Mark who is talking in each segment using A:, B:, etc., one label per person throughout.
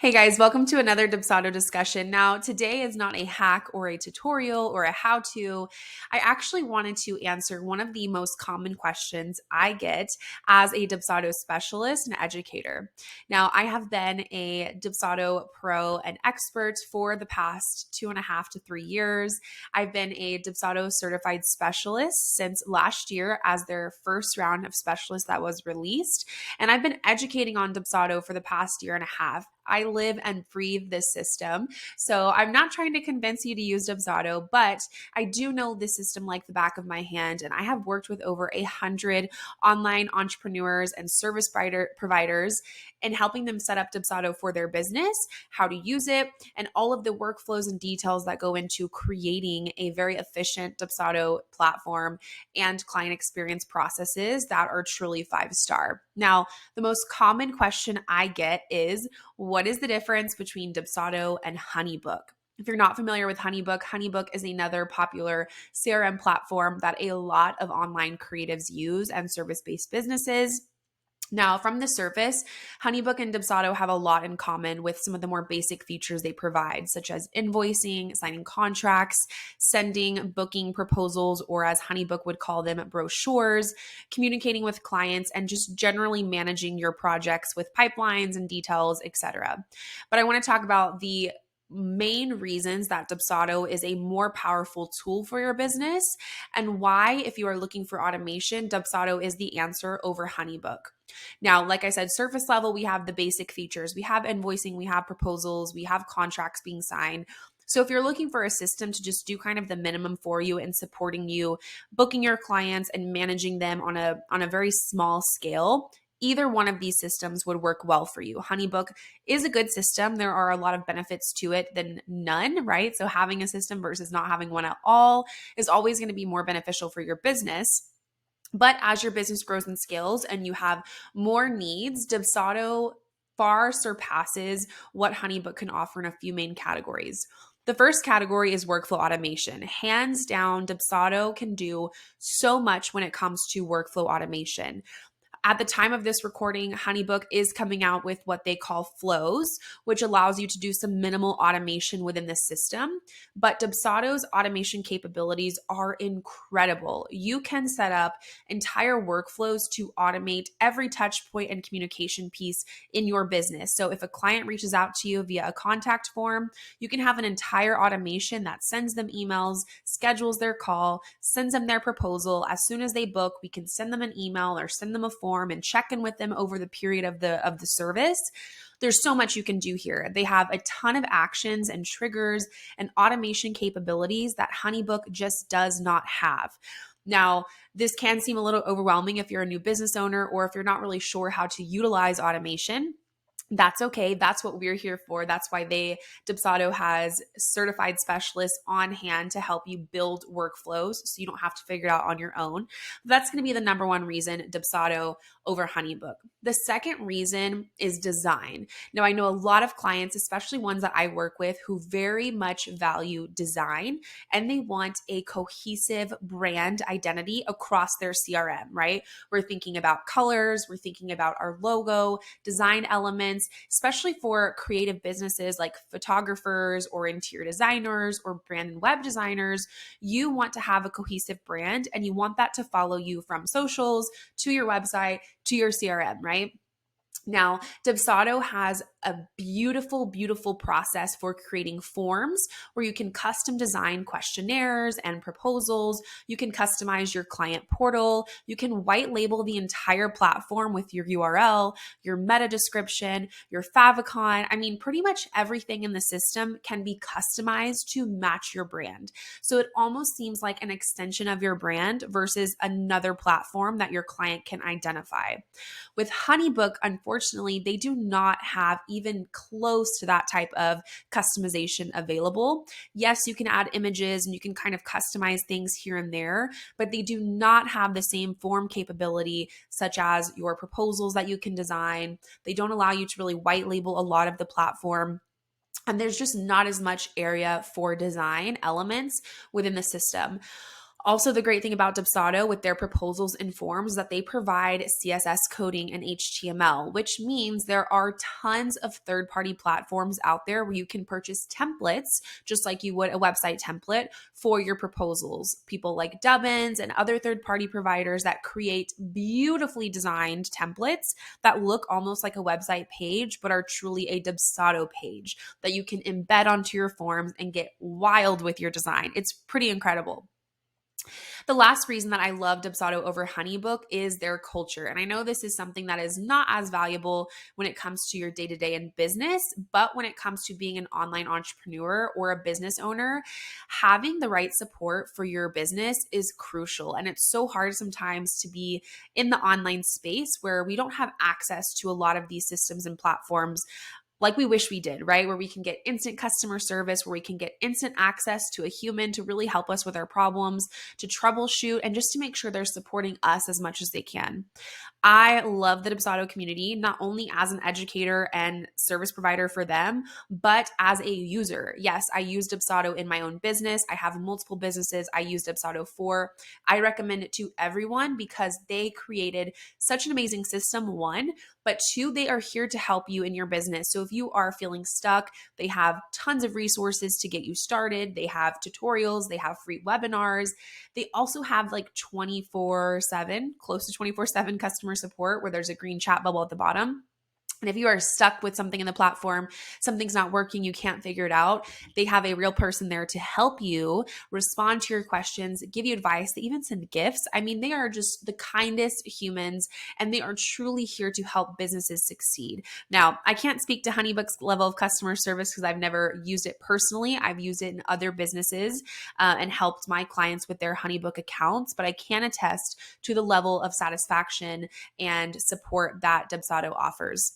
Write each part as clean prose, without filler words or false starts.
A: Hey guys, welcome to another Dubsado discussion. Now, today is not a hack or a tutorial or a how-to. I actually wanted to answer one of the most common questions I get as a Dubsado specialist and educator. Now, I have been a Dubsado pro and expert for the past 2.5 to 3 years. I've been a Dubsado certified specialist since last year as their first round of specialists that was released. And I've been educating on Dubsado for the past year and a half. I live and breathe this system. So I'm not trying to convince you to use Dubsado, but I do know this system like the back of my hand. And I have worked with over 100 online entrepreneurs and service providers and helping them set up Dubsado for their business, how to use it, and all of the workflows and details that go into creating a very efficient Dubsado platform and client experience processes that are truly 5-star. Now, the most common question I get is, what is the difference between Dubsado and Honeybook? If you're not familiar with Honeybook, Honeybook is another popular CRM platform that a lot of online creatives use and service-based businesses. Now, from the surface, Honeybook and Dubsado have a lot in common with some of the more basic features they provide, such as invoicing, signing contracts, sending booking proposals, or as Honeybook would call them, brochures, communicating with clients, and just generally managing your projects with pipelines and details, etc. But I want to talk about the main reasons that Dubsado is a more powerful tool for your business and why, if you are looking for automation, Dubsado is the answer over Honeybook. Now, like I said, surface level, we have the basic features. We have invoicing, we have proposals, we have contracts being signed. So if you're looking for a system to just do kind of the minimum for you and supporting you, booking your clients and managing them on a very small scale, either one of these systems would work well for you. Honeybook is a good system. There are a lot of benefits to it than none, right? So having a system versus not having one at all is always going to be more beneficial for your business. But as your business grows and scales and you have more needs, Dubsado far surpasses what Honeybook can offer in a few main categories. The first category is workflow automation. Hands down, Dubsado can do so much when it comes to workflow automation. At the time of this recording, Honeybook is coming out with what they call flows, which allows you to do some minimal automation within the system. But Dubsado's automation capabilities are incredible. You can set up entire workflows to automate every touch point and communication piece in your business. So if a client reaches out to you via a contact form, you can have an entire automation that sends them emails, schedules their call, sends them their proposal. As soon as they book, we can send them an email or send them a form and check in with them over the period of the service. There's so much you can do here. They have a ton of actions and triggers and automation capabilities that Honeybook just does not have. Now, this can seem a little overwhelming if you're a new business owner or if you're not really sure how to utilize automation. That's okay. That's what we're here for. That's why Dubsado has certified specialists on hand to help you build workflows so you don't have to figure it out on your own. That's going to be the number one reason Dubsado over Honeybook. The second reason is design. Now, I know a lot of clients, especially ones that I work with, who very much value design and they want a cohesive brand identity across their CRM, right? We're thinking about colors, we're thinking about our logo, design elements, especially for creative businesses like photographers or interior designers or brand and web designers. You want to have a cohesive brand and you want that to follow you from socials to your website to your CRM, right? Now, Dubsado has a beautiful, beautiful process for creating forms where you can custom design questionnaires and proposals. You can customize your client portal. You can white label the entire platform with your URL, your meta description, your favicon. I mean, pretty much everything in the system can be customized to match your brand. So it almost seems like an extension of your brand versus another platform that your client can identify. With Honeybook, unfortunately, they do not have even close to that type of customization available. Yes, you can add images and you can kind of customize things here and there, but they do not have the same form capability, such as your proposals that you can design. They don't allow you to really white label a lot of the platform. And there's just not as much area for design elements within the system. Also, the great thing about Dubsado with their proposals and forms is that they provide CSS coding and HTML, which means there are tons of third-party platforms out there where you can purchase templates, just like you would a website template for your proposals. People like Dubbins and other third-party providers that create beautifully designed templates that look almost like a website page, but are truly a Dubsado page that you can embed onto your forms and get wild with your design. It's pretty incredible. The last reason that I love Dubsado over Honeybook is their culture. And I know this is something that is not as valuable when it comes to your day to day in business, but when it comes to being an online entrepreneur or a business owner, having the right support for your business is crucial. And it's so hard sometimes to be in the online space where we don't have access to a lot of these systems and platforms like we wish we did, right? Where we can get instant customer service, where we can get instant access to a human to really help us with our problems, to troubleshoot, and just to make sure they're supporting us as much as they can. I love the Dubsado community, not only as an educator and service provider for them, but as a user. Yes, I use Dubsado in my own business. I have multiple businesses I use Dubsado for. I recommend it to everyone because they created such an amazing system, one, but two, they are here to help you in your business. So if you are feeling stuck, they have tons of resources to get you started. They have tutorials, they have free webinars. They also have like 24/7, close to 24/7 customer support where there's a green chat bubble at the bottom. And if you are stuck with something in the platform, something's not working, you can't figure it out, they have a real person there to help you respond to your questions, give you advice, they even send gifts. I mean, they are just the kindest humans and they are truly here to help businesses succeed. Now, I can't speak to Honeybook's level of customer service because I've never used it personally. I've used it in other businesses and helped my clients with their Honeybook accounts, but I can attest to the level of satisfaction and support that Dubsado offers.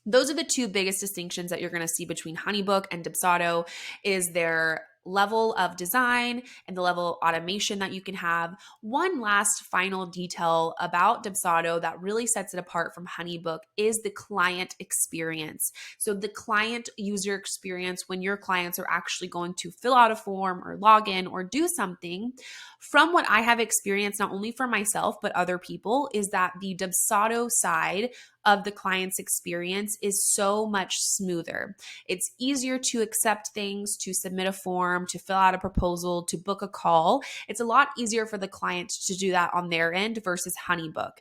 A: Those are the two biggest distinctions that you're going to see between Honeybook and Dubsado is their level of design and the level of automation that you can have. One last final detail about Dubsado that really sets it apart from Honeybook is the client experience. So the client user experience when your clients are actually going to fill out a form or log in or do something, from what I have experienced, not only for myself, but other people, is that the Dubsado side of the client's experience is so much smoother. It's easier to accept things, to submit a form, to fill out a proposal, to book a call. It's a lot easier for the client to do that on their end versus Honeybook.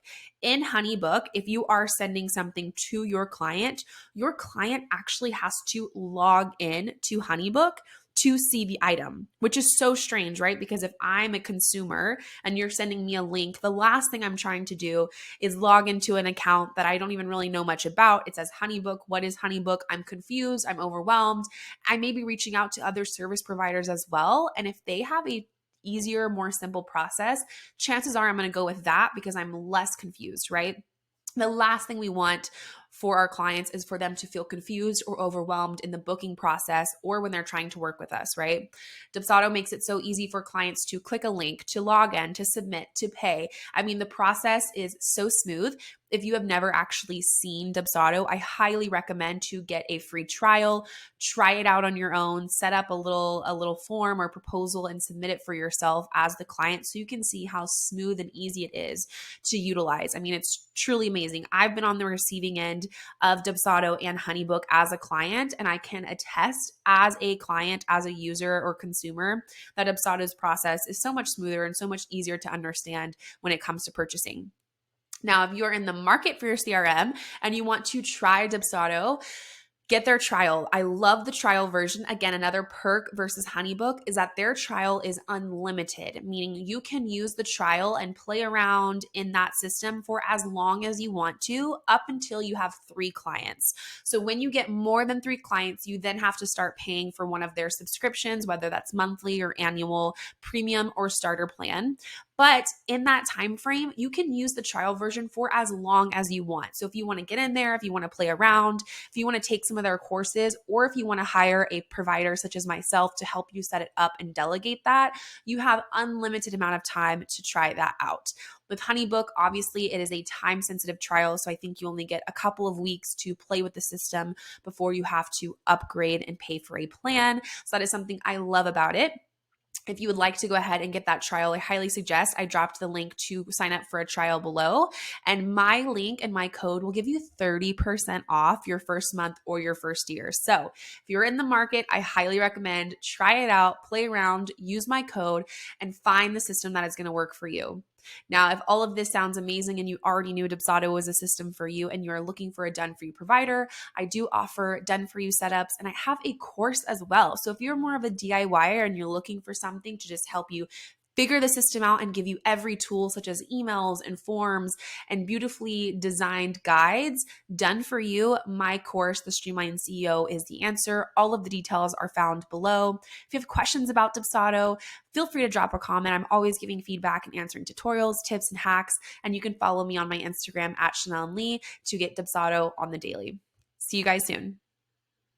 A: In Honeybook, if you are sending something to your client actually has to log in to Honeybook to see the item, which is so strange, right? Because if I'm a consumer and you're sending me a link, the last thing I'm trying to do is log into an account that I don't even really know much about. It says Honeybook. What is Honeybook? I'm confused. I'm overwhelmed. I may be reaching out to other service providers as well. And if they have a easier, more simple process, chances are I'm going to go with that because I'm less confused, right? The last thing we want for our clients is for them to feel confused or overwhelmed in the booking process or when they're trying to work with us, right? Dubsado makes it so easy for clients to click a link, to log in, to submit, to pay. I mean, the process is so smooth. If you have never actually seen Dubsado, I highly recommend to get a free trial, try it out on your own, set up a little form or proposal and submit it for yourself as the client so you can see how smooth and easy it is to utilize. I mean, it's truly amazing. I've been on the receiving end of Dubsado and Honeybook as a client, and I can attest as a client, as a user or consumer, that Dubsado's process is so much smoother and so much easier to understand when it comes to purchasing. Now, if you're in the market for your CRM and you want to try Dubsado, get their trial. I love the trial version. Again, another perk versus Honeybook is that their trial is unlimited, meaning you can use the trial and play around in that system for as long as you want to, up until you have 3 clients. So when you get more than 3 clients, you then have to start paying for one of their subscriptions, whether that's monthly or annual, premium or starter plan. But in that time frame, you can use the trial version for as long as you want. So if you want to get in there, if you want to play around, if you want to take some of their courses, or if you want to hire a provider such as myself to help you set it up and delegate that, you have unlimited amount of time to try that out. With Honeybook, obviously it is a time-sensitive trial, so I think you only get a couple of weeks to play with the system before you have to upgrade and pay for a plan. So that is something I love about it. if you would like to go ahead and get that trial, I highly suggest I dropped the link to sign up for a trial below. And my link and my code will give you 30% off your first month or your first year. So if you're in the market, I highly recommend try it out, play around, use my code, and find the system that is going to work for you. Now, if all of this sounds amazing and you already knew Dubsado was a system for you and you're looking for a done-for-you provider, I do offer done-for-you setups, and I have a course as well. So if you're more of a DIYer and you're looking for something to just help you figure the system out and give you every tool such as emails and forms and beautifully designed guides done for you, my course, The Streamlined CEO, is the answer. All of the details are found below. If you have questions about Dubsado, feel free to drop a comment. I'm always giving feedback and answering tutorials, tips, and hacks. And you can follow me on my Instagram at Chanel and Lee to get Dubsado on the daily. See you guys soon.